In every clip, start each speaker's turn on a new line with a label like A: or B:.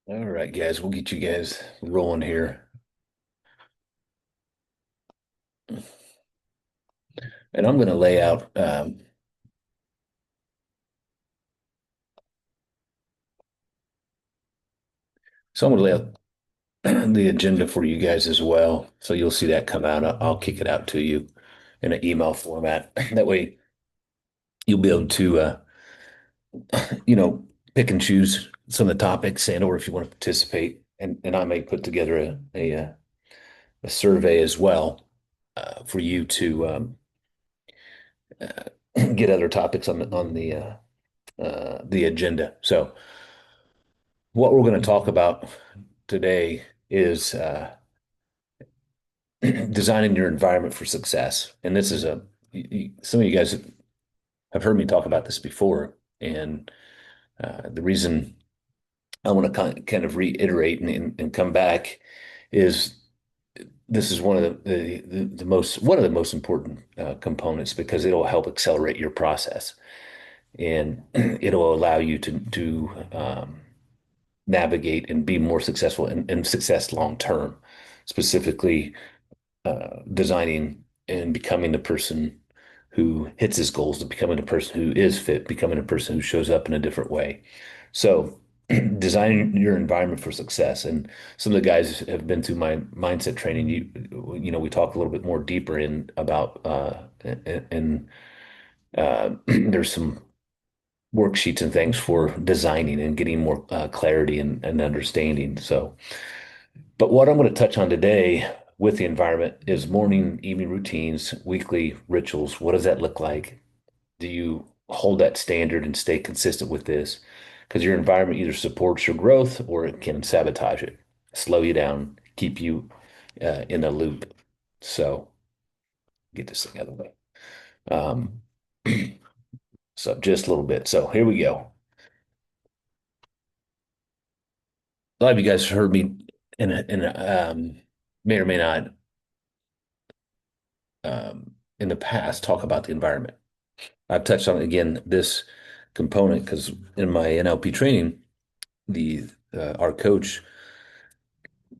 A: All right, guys, we'll get you guys rolling here. And I'm going to lay out, so I'm going to lay out the agenda for you guys as well. So you'll see that come out. I'll kick it out to you in an email format. That way you'll be able to, you know, pick and choose some of the topics and or if you want to participate. And I may put together a survey as well for you to get other topics on the agenda. So what we're going to talk about today is designing your environment for success. And this is some of you guys have heard me talk about this before. And the reason I want to kind of reiterate and come back is this is one of the most one of the most important components because it'll help accelerate your process and it'll allow you to navigate and be more successful and success long term, specifically designing and becoming the person who hits his goals, to becoming a person who is fit, becoming a person who shows up in a different way. So, designing your environment for success. And some of the guys have been through my mindset training. You know, we talk a little bit more deeper in about and there's some worksheets and things for designing and getting more clarity and understanding. So, but what I'm going to touch on today with the environment is morning, evening routines, weekly rituals. What does that look like? Do you hold that standard and stay consistent with this? Because your environment either supports your growth or it can sabotage it, slow you down, keep you in a loop. So get this thing out of the way. Um, so just a little bit. So here we go. A lot of you guys heard me may or may not in the past talk about the environment. I've touched on again this component because in my NLP training, the our coach,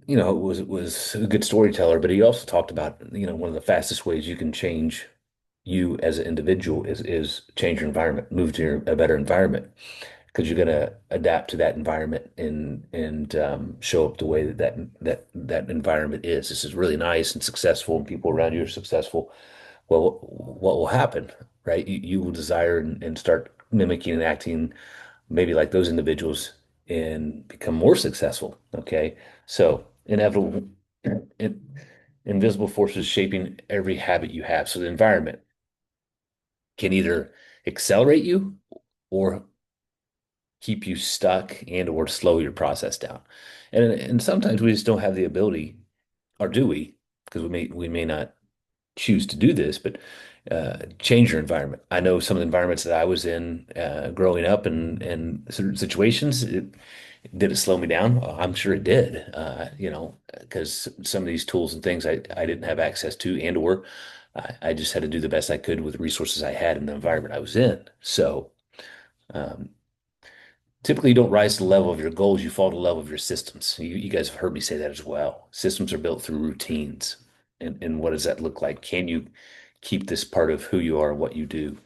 A: was a good storyteller, but he also talked about, one of the fastest ways you can change you as an individual is change your environment, move to a better environment because you're going to adapt to that environment and show up the way that environment is. This is really nice and successful, and people around you are successful. Well, what will happen, right? You will desire and start mimicking and acting maybe like those individuals and become more successful. Okay. So inevitable, in, invisible forces shaping every habit you have. So the environment can either accelerate you or keep you stuck and or slow your process down. And sometimes we just don't have the ability, or do we? Because we may not choose to do this, but change your environment. I know some of the environments that I was in growing up and certain situations, did it slow me down? I'm sure it did. Because some of these tools and things I didn't have access to, and or I just had to do the best I could with the resources I had in the environment I was in. So um, typically, you don't rise to the level of your goals, you fall to the level of your systems. You guys have heard me say that as well. Systems are built through routines. And what does that look like? Can you keep this part of who you are and what you do?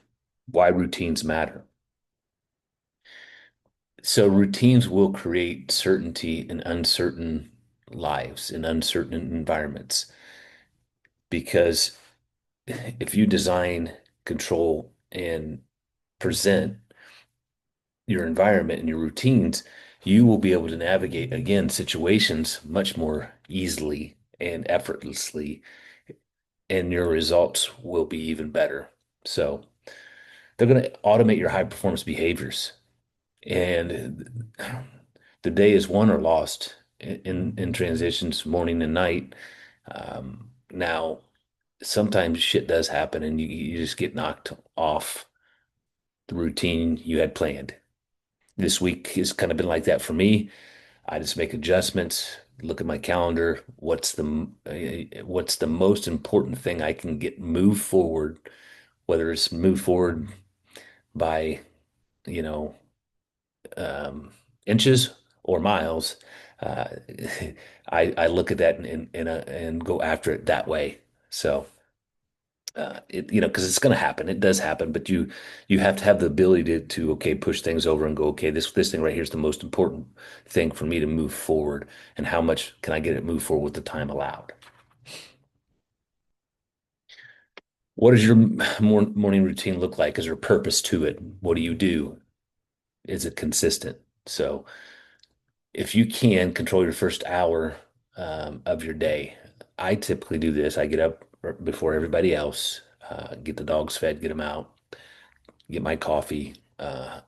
A: Why routines matter? So, routines will create certainty in uncertain lives, in uncertain environments. Because if you design, control, and present your environment and your routines, you will be able to navigate again situations much more easily and effortlessly, and your results will be even better. So they're going to automate your high performance behaviors, and the day is won or lost in transitions, morning and night. Now, sometimes shit does happen, and you just get knocked off the routine you had planned. This week has kind of been like that for me. I just make adjustments, look at my calendar. What's the most important thing I can get moved forward, whether it's moved forward by, you know, um, inches or miles, uh, I look at that and go after it that way. So because it's going to happen. It does happen, but you have to have the ability to okay, push things over and go, okay, this thing right here is the most important thing for me to move forward, and how much can I get it move forward with the time allowed? What does your morning routine look like? Is there a purpose to it? What do you do? Is it consistent? So if you can control your first hour of your day, I typically do this. I get up before everybody else, get the dogs fed, get them out, get my coffee. I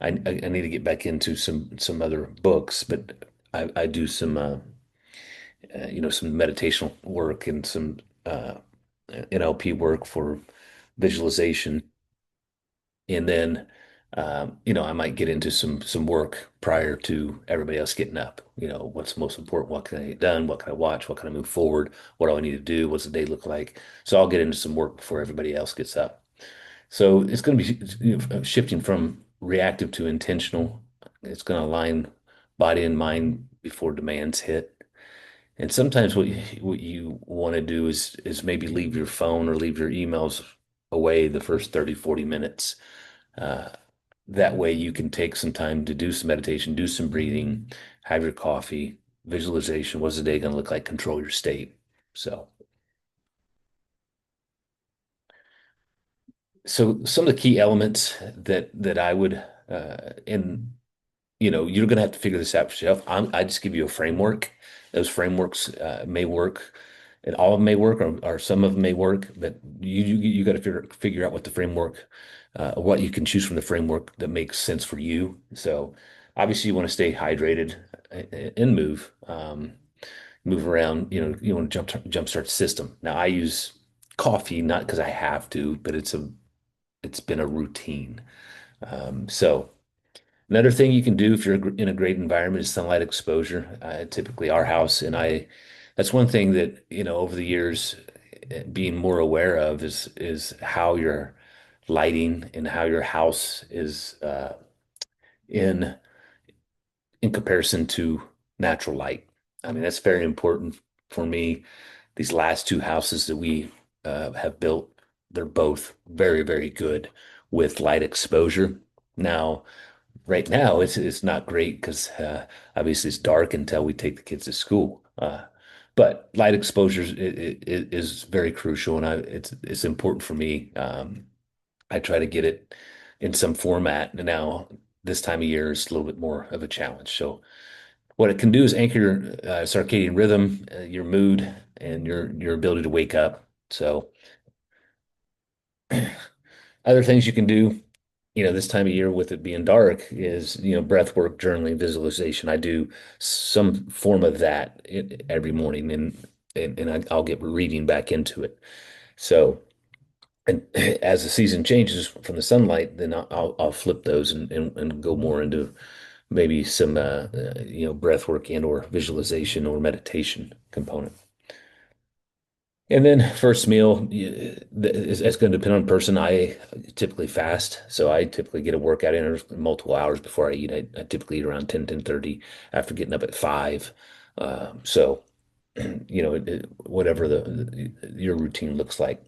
A: need to get back into some other books, but I do some some meditational work and some NLP work for visualization, and then I might get into some work prior to everybody else getting up. What's most important? What can I get done? What can I watch? What can I move forward? What do I need to do? What's the day look like? So I'll get into some work before everybody else gets up. So it's going to be shifting from reactive to intentional. It's going to align body and mind before demands hit. And sometimes what you want to do is maybe leave your phone or leave your emails away the first 30, 40 minutes. Uh, that way you can take some time to do some meditation, do some breathing, have your coffee, visualization. What's the day going to look like? Control your state. So, so some of the key elements that I would in you're going to have to figure this out for yourself. I just give you a framework. Those frameworks may work, and all of them may work, or some of them may work. But you got to figure out what the framework, what you can choose from the framework that makes sense for you. So obviously, you want to stay hydrated and move, move around. You want to jumpstart the system. Now, I use coffee not because I have to, but it's been a routine. So. Another thing you can do if you're in a great environment is sunlight exposure. Typically, our house and that's one thing that, over the years, being more aware of is how your lighting and how your house is in in comparison to natural light. I mean, that's very important for me. These last two houses that we have built, they're both very, very good with light exposure. Now, right now, it's not great because obviously it's dark until we take the kids to school. But light exposure is very crucial, and it's important for me. I try to get it in some format. And now, this time of year is a little bit more of a challenge. So, what it can do is anchor your circadian rhythm, your mood, and your ability to wake up. So, other things you can do, this time of year with it being dark is, breath work, journaling, visualization. I do some form of that every morning, and I'll get reading back into it. So, and as the season changes from the sunlight, then I'll flip those and go more into maybe some breath work and or visualization or meditation component. And then first meal it's going to depend on person. I typically fast, so I typically get a workout in multiple hours before I eat. I typically eat around 10:30 after getting up at 5. So, whatever your routine looks like.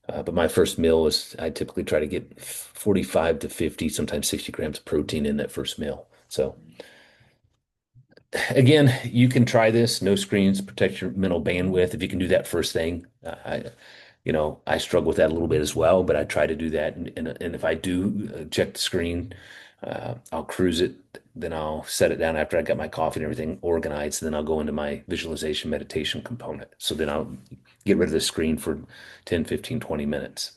A: But my first meal is I typically try to get 45 to 50, sometimes 60 grams of protein in that first meal. So again, you can try this. No screens, protect your mental bandwidth. If you can do that first thing, I struggle with that a little bit as well, but I try to do that. And if I do check the screen, I'll cruise it. Then I'll set it down after I got my coffee and everything organized. Then I'll go into my visualization meditation component. So then I'll get rid of the screen for 10, 15, 20 minutes.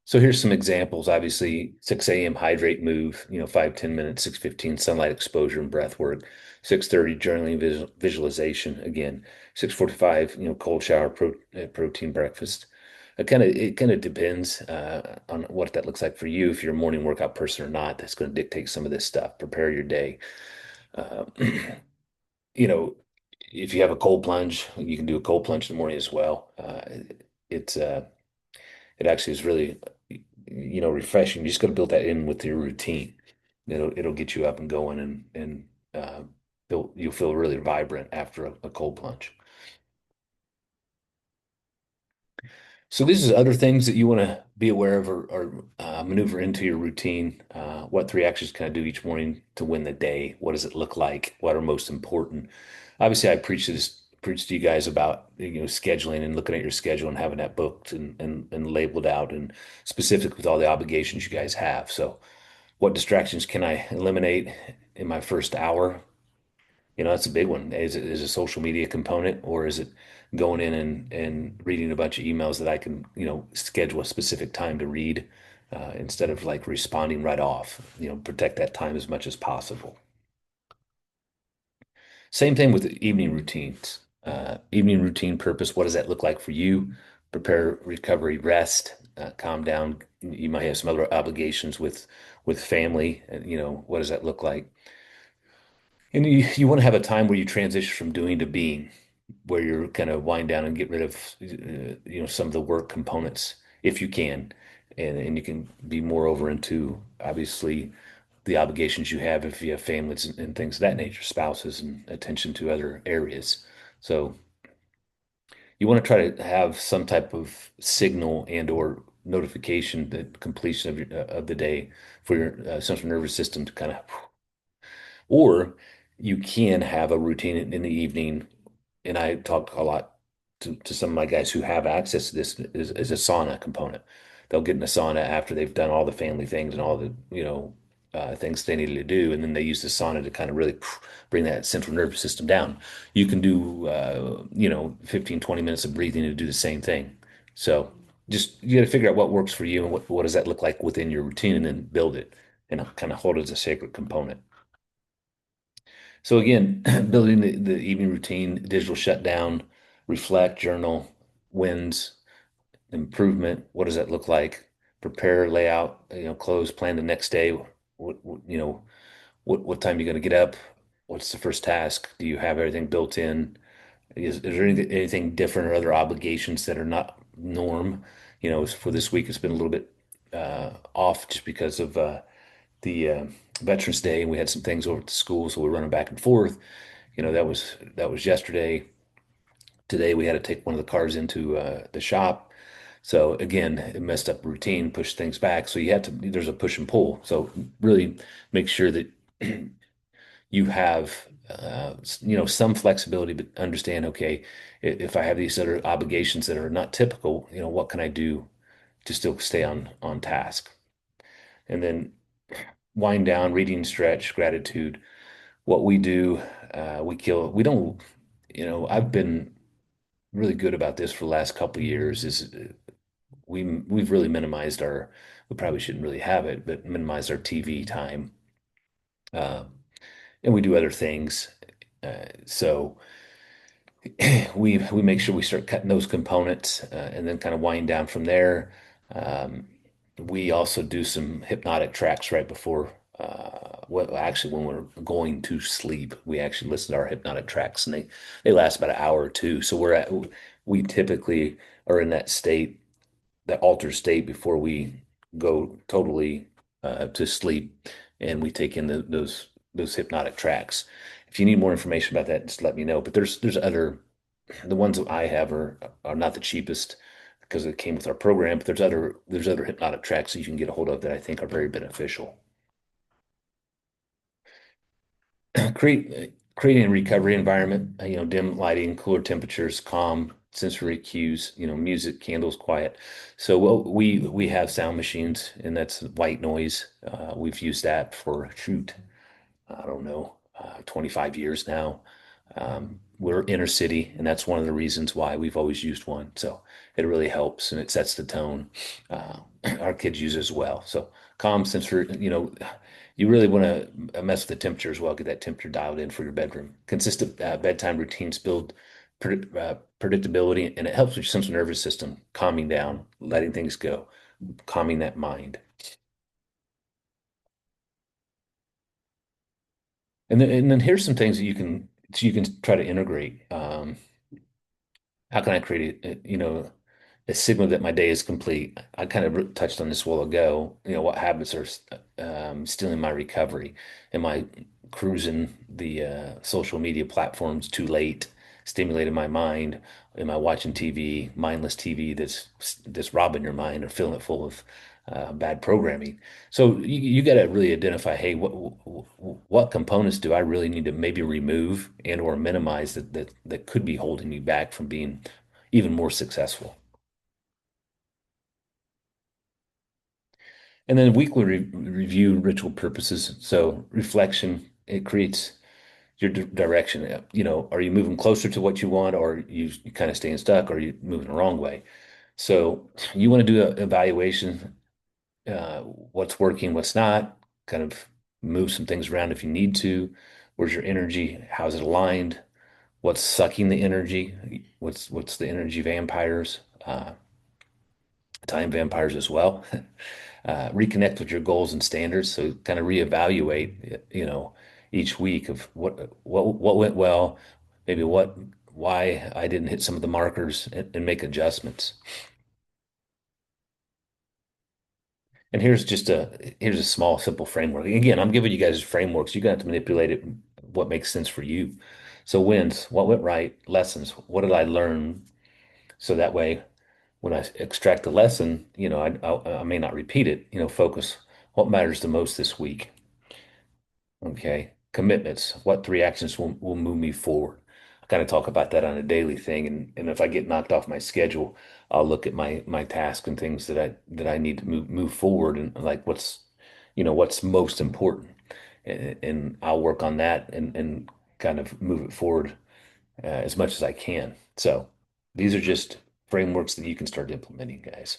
A: So here's some examples. Obviously, 6 a.m. hydrate move, 5, 10 minutes, 6:15 sunlight exposure and breath work, 6:30 journaling visualization again, 6:45, cold shower, protein breakfast. It kind of depends on what that looks like for you. If you're a morning workout person or not, that's going to dictate some of this stuff. Prepare your day. Uh, you know, if you have a cold plunge, you can do a cold plunge in the morning as well. It's it actually is really refreshing. You just got to build that in with your routine. It'll get you up and going, and you'll feel really vibrant after a cold plunge. So this is other things that you want to be aware of, or maneuver into your routine. What three actions can I do each morning to win the day? What does it look like? What are most important? Obviously, I preach to you guys about scheduling and looking at your schedule and having that booked and labeled out and specific with all the obligations you guys have. So, what distractions can I eliminate in my first hour? That's a big one. Is a social media component, or is it going in and reading a bunch of emails that I can, schedule a specific time to read instead of like responding right off, protect that time as much as possible. Same thing with the evening routines. Evening routine purpose, what does that look like for you? Prepare, recovery, rest, calm down. You might have some other obligations with family. What does that look like? And you want to have a time where you transition from doing to being, where you're kind of wind down and get rid of some of the work components if you can, and you can be more over into obviously the obligations you have if you have families and things of that nature, spouses and attention to other areas. So you want to try to have some type of signal and or notification the completion of the day for your central nervous system to kind of, or you can have a routine in the evening. And I talk a lot to some of my guys who have access to this is a sauna component. They'll get in a sauna after they've done all the family things and all the, things they needed to do. And then they use the sauna to kind of really bring that central nervous system down. You can do, 15, 20 minutes of breathing to do the same thing. So just, you got to figure out what works for you and what does that look like within your routine and then build it and kind of hold it as a sacred component. So again, building the evening routine, digital shutdown, reflect, journal, wins, improvement. What does that look like? Prepare, lay out, close, plan the next day. What time you going to get up? What's the first task? Do you have everything built in? Is there anything different or other obligations that are not norm? For this week, it's been a little bit off just because of the Veterans Day, and we had some things over at the school, so we're running back and forth. That was yesterday. Today we had to take one of the cars into the shop. So again, it messed up routine, pushed things back. So there's a push and pull. So really make sure that you have, some flexibility, but understand, okay, if I have these other obligations that are not typical, what can I do to still stay on task? And then wind down, reading, stretch, gratitude. What we do, we don't, I've been really good about this for the last couple of years is we've really minimized we probably shouldn't really have it, but minimized our TV time. Uh, and we do other things. So we make sure we start cutting those components and then kind of wind down from there. Um, we also do some hypnotic tracks right before, well, actually, when we're going to sleep, we actually listen to our hypnotic tracks, and they last about an hour or two. So we typically are in that altered state before we go totally to sleep, and we take in those hypnotic tracks. If you need more information about that, just let me know. But there's other the ones that I have are not the cheapest because it came with our program, but there's other hypnotic tracks that you can get a hold of that I think are very beneficial. Creating a recovery environment, dim lighting, cooler temperatures, calm sensory cues, music, candles, quiet. So we have sound machines, and that's white noise. We've used that for shoot, I don't know, 25 years now. We're inner city, and that's one of the reasons why we've always used one. So it really helps and it sets the tone. Uh, our kids use it as well. So calm sensor, you really want to mess with the temperature as well. Get that temperature dialed in for your bedroom. Consistent bedtime routines build predictability, and it helps with your central nervous system, calming down, letting things go, calming that mind. And then here's some things that you can try to integrate. How can I create it? a signal that my day is complete. I kind of touched on this a while ago. What habits are stealing my recovery? Am I cruising the social media platforms too late, stimulating my mind? Am I watching TV, mindless TV that's robbing your mind or filling it full of bad programming? So you got to really identify, hey, what components do I really need to maybe remove and or minimize that could be holding me back from being even more successful? And then weekly review ritual purposes. So reflection, it creates your direction. Are you moving closer to what you want, or are you kind of staying stuck, or are you moving the wrong way? So you want to do an evaluation, what's working, what's not, kind of move some things around if you need to. Where's your energy? How's it aligned? What's sucking the energy? What's the energy vampires? Time vampires as well. Reconnect with your goals and standards. So kind of reevaluate, each week of what went well, maybe why I didn't hit some of the markers and make adjustments. And here's a small, simple framework. Again, I'm giving you guys frameworks. You got to manipulate it what makes sense for you. So wins, what went right, lessons, what did I learn? So that way when I extract the lesson, I may not repeat it, focus what matters the most this week. Okay. Commitments. What three actions will move me forward? I kind of talk about that on a daily thing. And if I get knocked off my schedule, I'll look at my task and things that I need to move forward and like what's most important. And I'll work on that and kind of move it forward as much as I can. So these are just frameworks that you can start implementing, guys.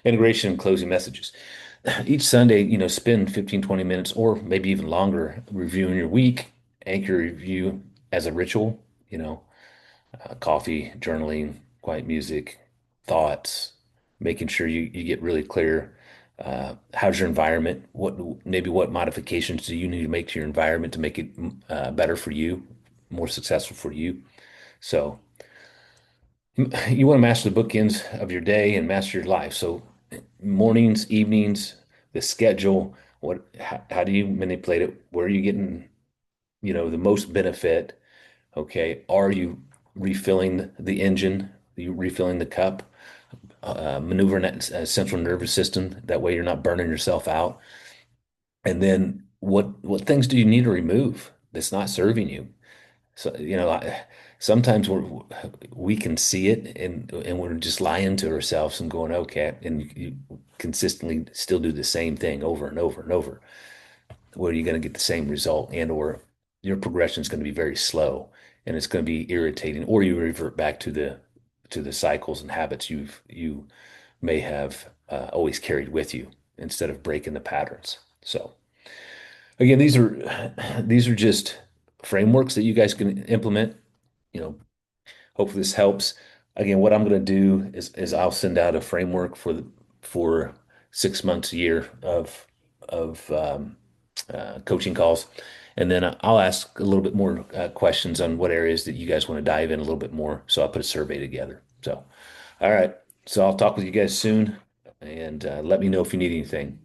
A: Integration and closing messages. Each Sunday, spend 15, 20 minutes or maybe even longer reviewing your week, anchor review as a ritual, coffee, journaling, quiet music, thoughts, making sure you get really clear. How's your environment? What modifications do you need to make to your environment to make it better for you, more successful for you? So you want to master the bookends of your day and master your life. So mornings, evenings, the schedule, how do you manipulate it? Where are you getting, the most benefit? Okay. Are you refilling the engine? Are you refilling the cup? Maneuvering that central nervous system. That way you're not burning yourself out. And then what things do you need to remove that's not serving you? So, sometimes we can see it and we're just lying to ourselves and going, okay, and you consistently still do the same thing over and over and over. Where are you going to get the same result and or your progression is going to be very slow and it's going to be irritating, or you revert back to the cycles and habits you may have always carried with you instead of breaking the patterns. So again, these are just frameworks that you guys can implement. You know, hopefully this helps. Again, what I'm going to do is I'll send out a framework for 6 months, a year of coaching calls, and then I'll ask a little bit more questions on what areas that you guys want to dive in a little bit more. So I'll put a survey together. So, all right. So I'll talk with you guys soon, and let me know if you need anything.